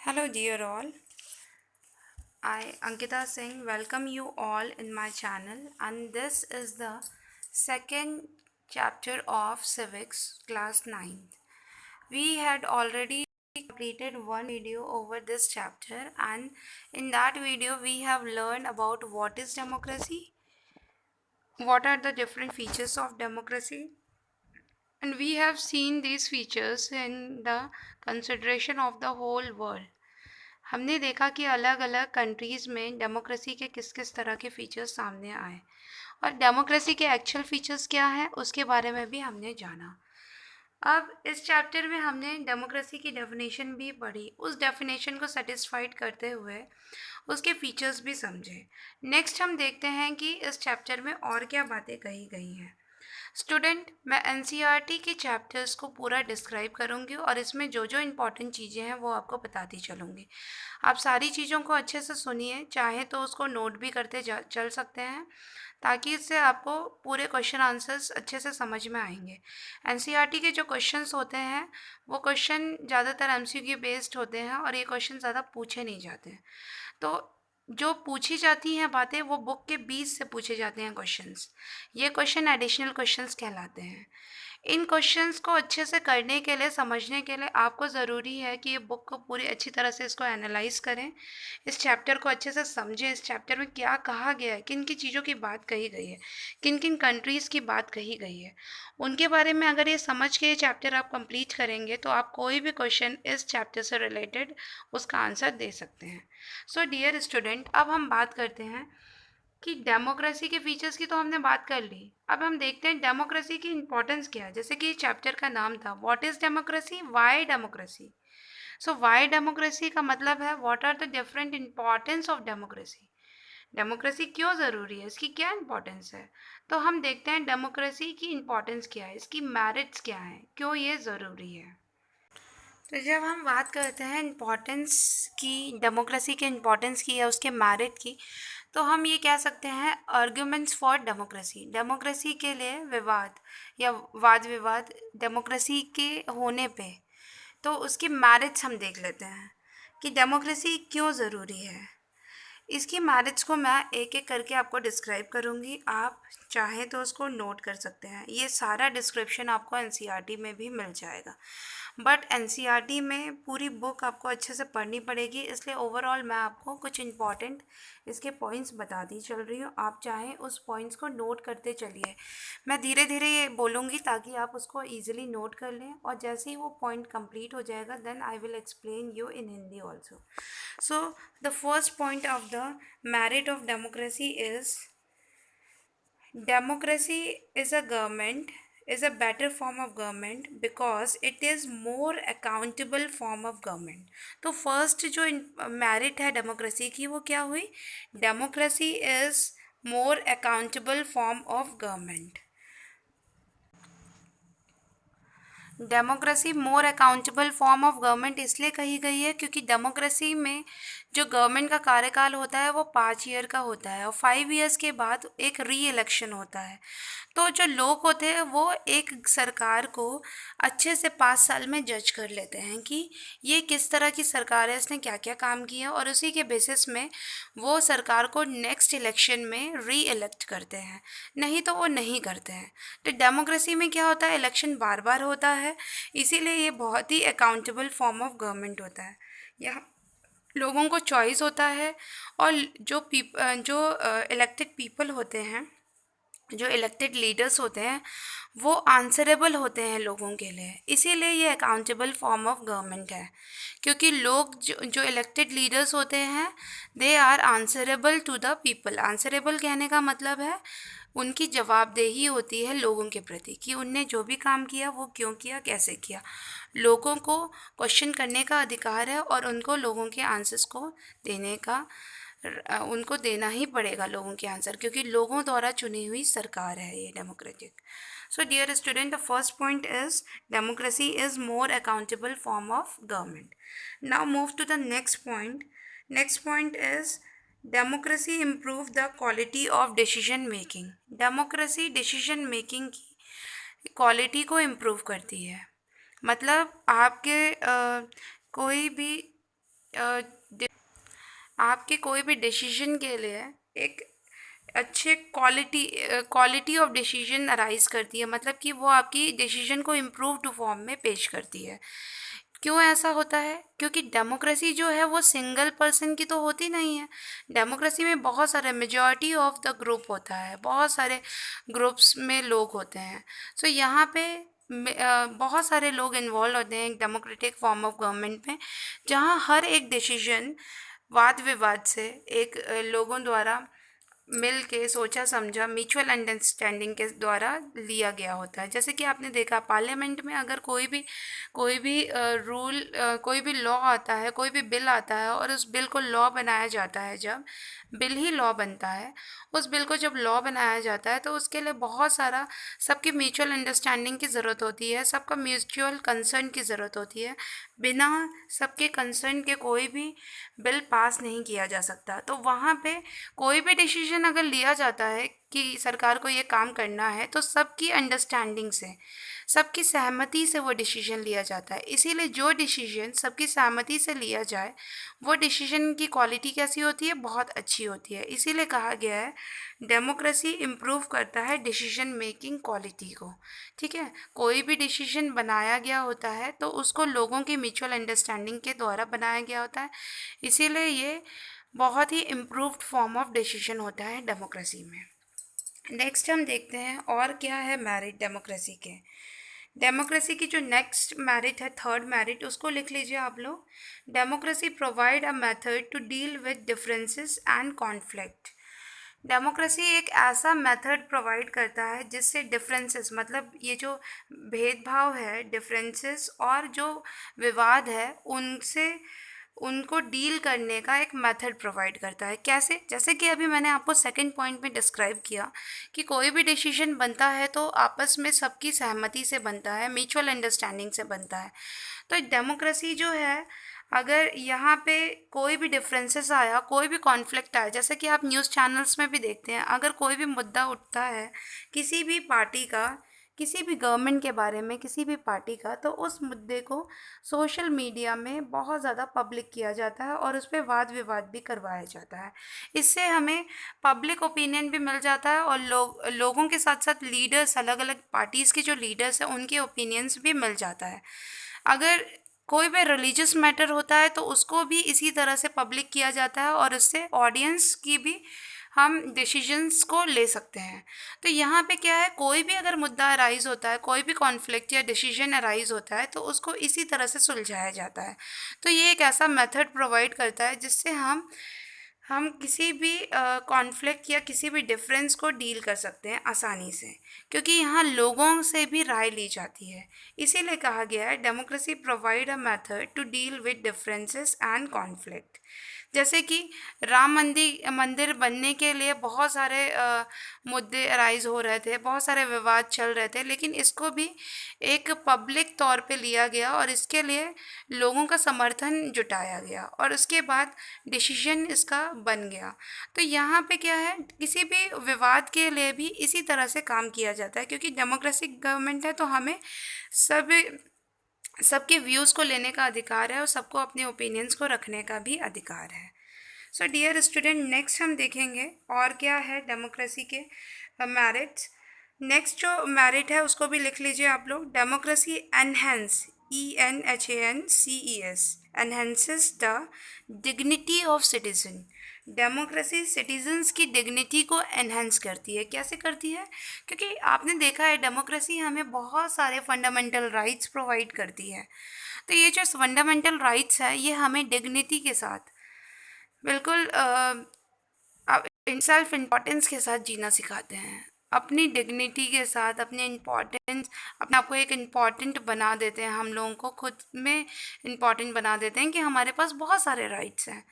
Hello, dear all. I, Ankita Singh, welcome you all in my channel, and this is the second chapter of Civics, class 9th. We had already completed one video over this chapter, and in that video, we have learned about what is democracy, what are the different features of democracy, and we have seen these features in the consideration of the whole world. हमने देखा कि अलग अलग countries में democracy के किस किस तरह के फ़ीचर्स सामने आए और डेमोक्रेसी के एक्चुअल फ़ीचर्स क्या हैं उसके बारे में भी हमने जाना। अब इस चैप्टर में हमने डेमोक्रेसी की डेफिनेशन भी पढ़ी, उस डेफिनेशन को सेटिस्फाइड करते हुए उसके फीचर्स भी समझे। नेक्स्ट हम देखते हैं कि इस चैप्टर में और क्या बातें कही गई हैं। स्टूडेंट, मैं एनसीईआरटी के चैप्टर्स को पूरा डिस्क्राइब करूँगी और इसमें जो जो इम्पॉर्टेंट चीज़ें हैं वो आपको बताती चलूँगी। आप सारी चीज़ों को अच्छे से सुनिए, चाहे तो उसको नोट भी करते चल सकते हैं ताकि इससे आपको पूरे क्वेश्चन आंसर्स अच्छे से समझ में आएंगे। एनसीईआरटी के जो क्वेश्चंस होते हैं वो क्वेश्चन ज़्यादातर एमसीक्यू बेस्ड होते हैं और ये क्वेश्चन ज़्यादा पूछे नहीं जाते हैं। तो जो पूछी जाती हैं बातें वो बुक के बीच से पूछे जाते हैं क्वेश्चंस। ये क्वेश्चन एडिशनल क्वेश्चंस कहलाते हैं। इन क्वेश्चंस को अच्छे से करने के लिए, समझने के लिए आपको ज़रूरी है कि ये बुक को पूरी अच्छी तरह से इसको एनालाइज करें, इस चैप्टर को अच्छे से समझें, इस चैप्टर में क्या कहा गया है, किन किन चीज़ों की बात कही गई है, किन किन कंट्रीज़ की बात कही गई है, उनके बारे में अगर ये समझ के ये चैप्टर आप कंप्लीट करेंगे तो आप कोई भी क्वेश्चन इस चैप्टर से रिलेटेड उसका आंसर दे सकते हैं। सो डियर स्टूडेंट, अब हम बात करते हैं कि डेमोक्रेसी के फीचर्स की तो हमने बात कर ली। अब हम देखते हैं डेमोक्रेसी की इंपॉर्टेंस क्या है। जैसे कि चैप्टर का नाम था what is democracy, why democracy. So why democracy का मतलब है what are the different importance of democracy. Democracy क्यों ज़रूरी है, इसकी क्या इंपॉर्टेंस है। तो हम देखते हैं डेमोक्रेसी की इंपॉर्टेंस क्या है, इसकी मेरिट्स क्या हैं, क्यों ये ज़रूरी है। तो जब हम बात करते हैं इम्पोर्टेंस की, डेमोक्रेसी के इम्पोर्टेंस की या उसके मेरिट की, तो हम ये कह सकते हैं आर्ग्यूमेंट्स फॉर डेमोक्रेसी। डेमोक्रेसी के लिए विवाद या वाद विवाद डेमोक्रेसी के होने पे, तो उसकी मेरिट्स हम देख लेते हैं कि डेमोक्रेसी क्यों ज़रूरी है। इसकी मेरिट्स को मैं एक एक करके आपको डिस्क्राइब करूँगी, आप चाहें तो उसको नोट कर सकते हैं। ये सारा डिस्क्रिप्शन आपको एनसीईआरटी में भी मिल जाएगा, बट एनसीईआरटी में पूरी बुक आपको अच्छे से पढ़नी पड़ेगी, इसलिए ओवरऑल मैं आपको कुछ इंपॉर्टेंट इसके पॉइंट्स बताती चल रही हूँ। आप चाहें उस पॉइंट्स को नोट करते चलिए, मैं धीरे धीरे ये बोलूँगी ताकि आप उसको ईजिली नोट कर लें, और जैसे ही वो पॉइंट कंप्लीट हो जाएगा then I will explain you in Hindi also. So, the first point of the merit of democracy is democracy is a government, is a better form of government because it is more accountable form of government. तो first जो merit है democracy की वो क्या हुई, democracy is more accountable form of government. Democracy more accountable form of government इसलिए कही गई है क्योंकि डेमोक्रेसी में जो गवर्नमेंट का कार्यकाल होता है वो 5 ईयर का होता है और 5 ईयर्स के बाद एक री इलेक्शन होता है। तो जो लोग होते हैं वो एक सरकार को अच्छे से 5 साल में जज कर लेते हैं कि ये किस तरह की सरकार है, इसने क्या क्या काम किया, और उसी के बेसिस में वो सरकार को नेक्स्ट इलेक्शन में री इलेक्ट करते हैं, नहीं तो वो नहीं करते हैं। तो डेमोक्रेसी में क्या होता है, इलेक्शन बार बार होता है, इसीलिए ये बहुत ही अकाउंटेबल फॉर्म ऑफ गवर्नमेंट होता है। यहाँ लोगों को चॉइस होता है और जो इलेक्टेड पीपल होते हैं, जो इलेक्टेड लीडर्स होते हैं, वो आंसरेबल होते हैं लोगों के लिए, इसीलिए ये अकाउंटेबल फॉर्म ऑफ गवर्नमेंट है। क्योंकि लोग जो इलेक्टेड लीडर्स होते हैं they are answerable to the people. Answerable कहने का मतलब है उनकी जवाबदेही होती है लोगों के प्रति कि उनने जो भी काम किया वो क्यों किया, कैसे किया। लोगों को क्वेश्चन करने का अधिकार है और उनको लोगों के आंसर्स को देने का उनको देना ही पड़ेगा लोगों के आंसर, क्योंकि लोगों द्वारा चुनी हुई सरकार है ये democratic. So dear student, the first point is democracy is more accountable form of government. Now move to the next point. Next point is democracy improve the quality of decision making. Democracy decision making की quality को improve करती है। मतलब आपके कोई भी आपके कोई भी डिसीजन के लिए एक अच्छे क्वालिटी ऑफ डिसीजन अराइज करती है, मतलब कि वो आपकी डिसीजन को इम्प्रूव्ड फॉर्म में पेश करती है। क्यों ऐसा होता है? क्योंकि डेमोक्रेसी जो है वो सिंगल पर्सन की तो होती नहीं है। डेमोक्रेसी में बहुत सारे मेजॉरिटी ऑफ द ग्रुप होता है, बहुत सारे ग्रुप्स में लोग होते हैं। सो यहाँ पे बहुत सारे लोग इन्वॉल्व होते हैं एक डेमोक्रेटिक फॉर्म ऑफ गवर्नमेंट में, जहाँ हर एक डिसीजन वाद विवाद से एक लोगों द्वारा मिल के सोचा समझा म्यूचुअल अंडरस्टैंडिंग के द्वारा लिया गया होता है। जैसे कि आपने देखा पार्लियामेंट में अगर कोई भी रूल कोई भी लॉ आता है, कोई भी बिल आता है और उस बिल को लॉ बनाया जाता है, जब बिल ही लॉ बनता है, उस बिल को जब लॉ बनाया जाता है तो उसके लिए बहुत सारा सबकी म्यूचुअल अंडरस्टैंडिंग की ज़रूरत होती है, सबका म्यूचुअल कंसर्न की ज़रूरत होती है। बिना सबके कंसर्न के कोई भी बिल पास नहीं किया जा सकता। तो वहाँ पे कोई भी डिसीजन अगर लिया जाता है कि सरकार को ये काम करना है, तो सबकी अंडरस्टैंडिंग से, सबकी सहमति से वो डिसीजन लिया जाता है। इसीलिए जो डिसीजन सबकी सहमति से लिया जाए, वो डिसीजन की क्वालिटी कैसी होती है? बहुत अच्छी होती है। इसीलिए कहा गया है डेमोक्रेसी इम्प्रूव करता है डिसीजन मेकिंग क्वालिटी को। ठीक है, कोई भी डिसीजन बनाया गया होता है तो उसको लोगों की म्यूचुअल अंडरस्टैंडिंग के द्वारा बनाया गया होता है। इसीलिए ये बहुत ही इम्प्रूव्ड फॉर्म ऑफ डिसीजन होता है डेमोक्रेसी में। नेक्स्ट हम देखते हैं और क्या है मेरिट डेमोक्रेसी के। डेमोक्रेसी की जो नेक्स्ट मेरिट है, थर्ड मेरिट, उसको लिख लीजिए आप लोग। Democracy provide a method to deal with differences and conflict. Democracy एक ऐसा मेथड प्रोवाइड करता है जिससे डिफरेंसेस, मतलब ये जो भेदभाव है, डिफरेंसेस और जो विवाद है, उनसे उनको डील करने का एक मेथड प्रोवाइड करता है। कैसे? जैसे कि अभी मैंने आपको सेकंड पॉइंट में डिस्क्राइब किया कि कोई भी डिसीजन बनता है तो आपस में सबकी सहमति से बनता है, म्यूचुअल अंडरस्टैंडिंग से बनता है। तो डेमोक्रेसी जो है, अगर यहाँ पे कोई भी डिफरेंसेस आया, कोई भी कॉन्फ्लिक्ट आया, जैसे कि आप न्यूज़ चैनल्स में भी देखते हैं, अगर कोई भी मुद्दा उठता है किसी भी पार्टी का, किसी भी गवर्नमेंट के बारे में, किसी भी पार्टी का, तो उस मुद्दे को सोशल मीडिया में बहुत ज़्यादा पब्लिक किया जाता है और उस पर वाद विवाद भी करवाया जाता है। इससे हमें पब्लिक ओपिनियन भी मिल जाता है और लोगों के साथ साथ लीडर्स, अलग अलग पार्टीज़ के जो लीडर्स हैं, उनके ओपिनियंस भी मिल जाता है। अगर कोई भी रिलीजियस मैटर होता है तो उसको भी इसी तरह से पब्लिक किया जाता है और उससे ऑडियंस की भी हम डिसीजंस को ले सकते हैं। तो यहाँ पे क्या है, कोई भी अगर मुद्दा अराइज होता है, कोई भी कॉन्फ्लिक्ट या डिसीजन अराइज होता है, तो उसको इसी तरह से सुलझाया जाता है। तो ये एक ऐसा मेथड प्रोवाइड करता है जिससे हम किसी भी कॉन्फ्लिक्ट या किसी भी डिफरेंस को डील कर सकते हैं आसानी से, क्योंकि यहाँ लोगों से भी राय ली जाती है। इसीलिए कहा गया है democracy provide a method to deal with differences and conflict. जैसे कि राम मंदिर बनने के लिए बहुत सारे मुद्दे अराइज हो रहे थे, बहुत सारे विवाद चल रहे थे, लेकिन इसको भी एक पब्लिक तौर पे लिया गया और इसके लिए लोगों का समर्थन जुटाया गया और उसके बाद डिसीजन इसका बन गया। तो यहाँ पे क्या है, किसी भी विवाद के लिए भी इसी तरह से काम किया जाता है, क्योंकि डेमोक्रेटिक गवर्नमेंट है तो हमें सब सबके व्यूज़ को लेने का अधिकार है और सबको अपने ओपिनियंस को रखने का भी अधिकार है। सो डियर स्टूडेंट, नेक्स्ट हम देखेंगे और क्या है डेमोक्रेसी के मेरिट्स। नेक्स्ट जो मेरिट है उसको भी लिख लीजिए आप लोग। Democracy enhance, ENHANCES, enhances the dignity of citizen. Democracy citizens की डिग्निटी को एनहेंस करती है। कैसे करती है? क्योंकि आपने देखा है डेमोक्रेसी हमें बहुत सारे फंडामेंटल राइट्स प्रोवाइड करती है। तो ये जो फंडामेंटल राइट्स है, ये हमें डिग्निटी के साथ, बिल्कुल सेल्फ इम्पोर्टेंस के साथ जीना सिखाते हैं। अपनी डिग्निटी के साथ, अपने इम्पोर्टेंस, अपने आप को एक इम्पॉर्टेंट बना देते हैं, हम लोगों को खुद में इम्पॉर्टेंट बना देते हैं कि हमारे पास बहुत सारे राइट्स हैं,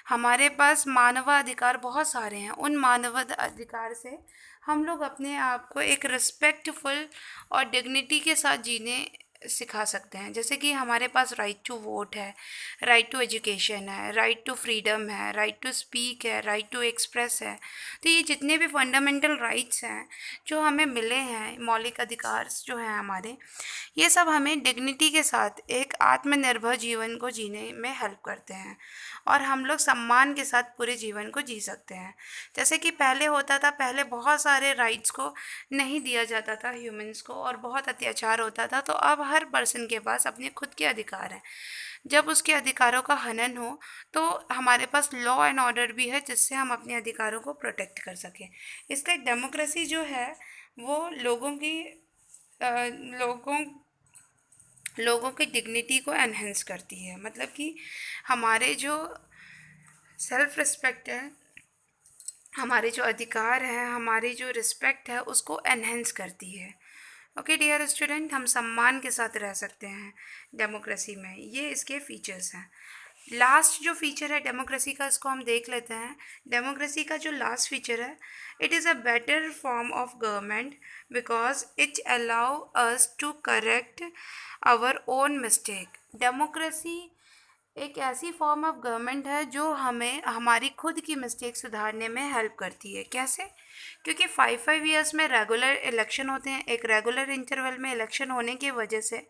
हमारे पास मानवाधिकार बहुत सारे हैं। उन मानवाधिकार से हम लोग अपने आप को एक रिस्पेक्टफुल और डिग्निटी के साथ जीने सिखा सकते हैं। जैसे कि हमारे पास राइट टू वोट है, राइट टू एजुकेशन है, राइट टू फ्रीडम है, राइट टू स्पीक है, राइट टू एक्सप्रेस है। तो ये जितने भी फंडामेंटल राइट्स हैं जो हमें मिले हैं, मौलिक अधिकार जो हैं हमारे, ये सब हमें डिग्निटी के साथ एक आत्मनिर्भर जीवन को जीने में हेल्प करते हैं और हम लोग सम्मान के साथ पूरे जीवन को जी सकते हैं। जैसे कि पहले होता था, पहले बहुत सारे राइट्स को नहीं दिया जाता था ह्यूमंस को और बहुत अत्याचार होता था। तो अब हर पर्सन के पास अपने खुद के अधिकार हैं। जब उसके अधिकारों का हनन हो तो हमारे पास लॉ एंड ऑर्डर भी है जिससे हम अपने अधिकारों को प्रोटेक्ट कर सकें। इसका एक डेमोक्रेसी जो है वो लोगों लोगों की डिग्निटी को एनहेंस करती है। मतलब कि हमारे जो सेल्फ रिस्पेक्ट है, हमारे जो अधिकार हैं, हमारी जो रिस्पेक्ट है, उसको एनहेंस करती है। ओके डियर स्टूडेंट, हम सम्मान के साथ रह सकते हैं डेमोक्रेसी में। ये इसके फीचर्स हैं। लास्ट जो फीचर है डेमोक्रेसी का, इसको हम देख लेते हैं। डेमोक्रेसी का जो लास्ट फीचर है, it is a better form of government because it allow us to correct our own mistake. Democracy एक ऐसी फॉर्म ऑफ गवर्नमेंट है जो हमें हमारी खुद की मिस्टेक सुधारने में हेल्प करती है। कैसे? क्योंकि 5 ईयर्स में रेगुलर इलेक्शन होते हैं। एक रेगुलर इंटरवल में इलेक्शन होने की वजह से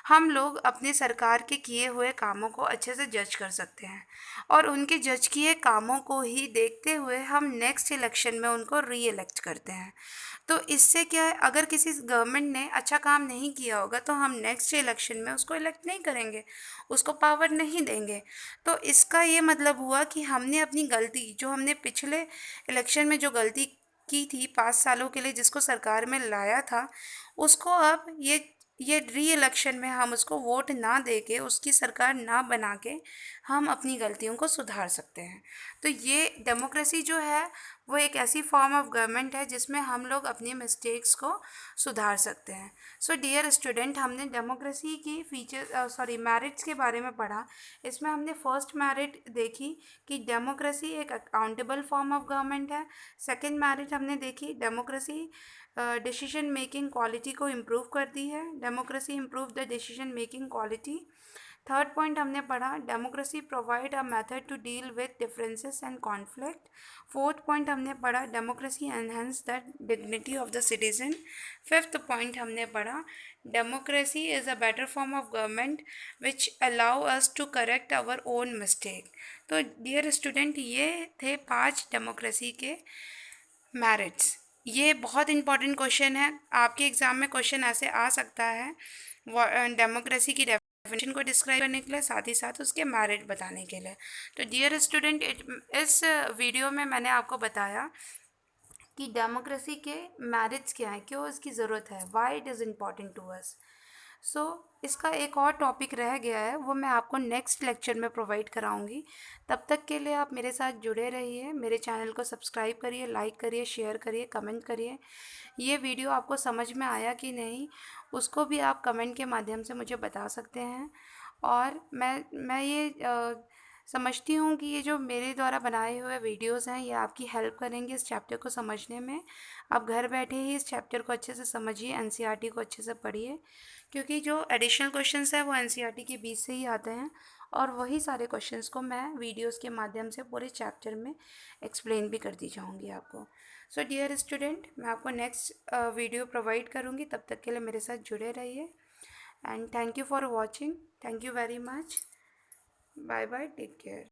हम लोग अपनी सरकार के किए हुए कामों को अच्छे से जज कर सकते हैं और उनके जज किए कामों को ही देखते हुए हम नेक्स्ट इलेक्शन में उनको री इलेक्ट करते हैं। तो इससे क्या है, अगर किसी गवर्नमेंट ने अच्छा काम नहीं किया होगा तो हम नेक्स्ट इलेक्शन में उसको इलेक्ट नहीं करेंगे, उसको पावर नहीं देंगे। तो इसका ये मतलब हुआ कि हमने अपनी गलती, जो हमने पिछले इलेक्शन में जो गलती की थी 5 सालों के लिए, जिसको सरकार में लाया था, उसको अब ये री इलेक्शन में हम उसको वोट ना दे के, उसकी सरकार ना बना के, हम अपनी गलतियों को सुधार सकते हैं। तो ये डेमोक्रेसी जो है वो एक ऐसी फॉर्म ऑफ गवर्नमेंट है जिसमें हम लोग अपनी मिस्टेक्स को सुधार सकते हैं। सो डियर स्टूडेंट, हमने डेमोक्रेसी की मेरिट्स के बारे में पढ़ा। इसमें हमने फर्स्ट मेरिट देखी कि डेमोक्रेसी एक अकाउंटेबल फॉर्म ऑफ गवर्नमेंट है। सेकंड मेरिट हमने देखी, डेमोक्रेसी डिसीजन मेकिंग क्वालिटी को इम्प्रूव करती है। Democracy improve the decision making quality. Third point हमने पढ़ा, democracy provide a method to deal with differences and conflict. Fourth point हमने पढ़ा, democracy enhance the dignity of the citizen. Fifth point हमने पढ़ा, democracy is a better form of government which allow us to correct our own mistake. तो dear student, ये थे 5 democracy के merits. ये बहुत इंपॉर्टेंट क्वेश्चन है, आपके एग्ज़ाम में क्वेश्चन ऐसे आ सकता है डेमोक्रेसी की डेफिनेशन को डिस्क्राइब करने के लिए, साथ ही साथ उसके मेरिट बताने के लिए। तो डियर स्टूडेंट, इस वीडियो में मैंने आपको बताया कि डेमोक्रेसी के मेरिट्स क्या हैं, क्यों इसकी ज़रूरत है, why it is important to us. So इसका एक और टॉपिक रह गया है, वो मैं आपको नेक्स्ट लेक्चर में प्रोवाइड कराऊंगी। तब तक के लिए आप मेरे साथ जुड़े रहिए, मेरे चैनल को सब्सक्राइब करिए, लाइक करिए, शेयर करिए, कमेंट करिए। ये वीडियो आपको समझ में आया कि नहीं, उसको भी आप कमेंट के माध्यम से मुझे बता सकते हैं। और मैं ये समझती हूँ कि ये जो मेरे द्वारा बनाए हुए वीडियोस हैं, ये आपकी हेल्प करेंगे इस चैप्टर को समझने में। आप घर बैठे ही इस चैप्टर को अच्छे से समझिए, एनसीईआरटी को अच्छे से पढ़िए, क्योंकि जो एडिशनल क्वेश्चंस हैं वो एनसीईआरटी के बीच से ही आते हैं और वही सारे क्वेश्चंस को मैं वीडियोस के माध्यम से पूरे चैप्टर में एक्सप्लेन भी करती जाऊँगी आपको। सो डियर स्टूडेंट, मैं आपको नेक्स्ट वीडियो प्रोवाइड करूँगी। तब तक के लिए मेरे साथ जुड़े रहिए and thank you for watching. Thank you very much. Bye bye, take care.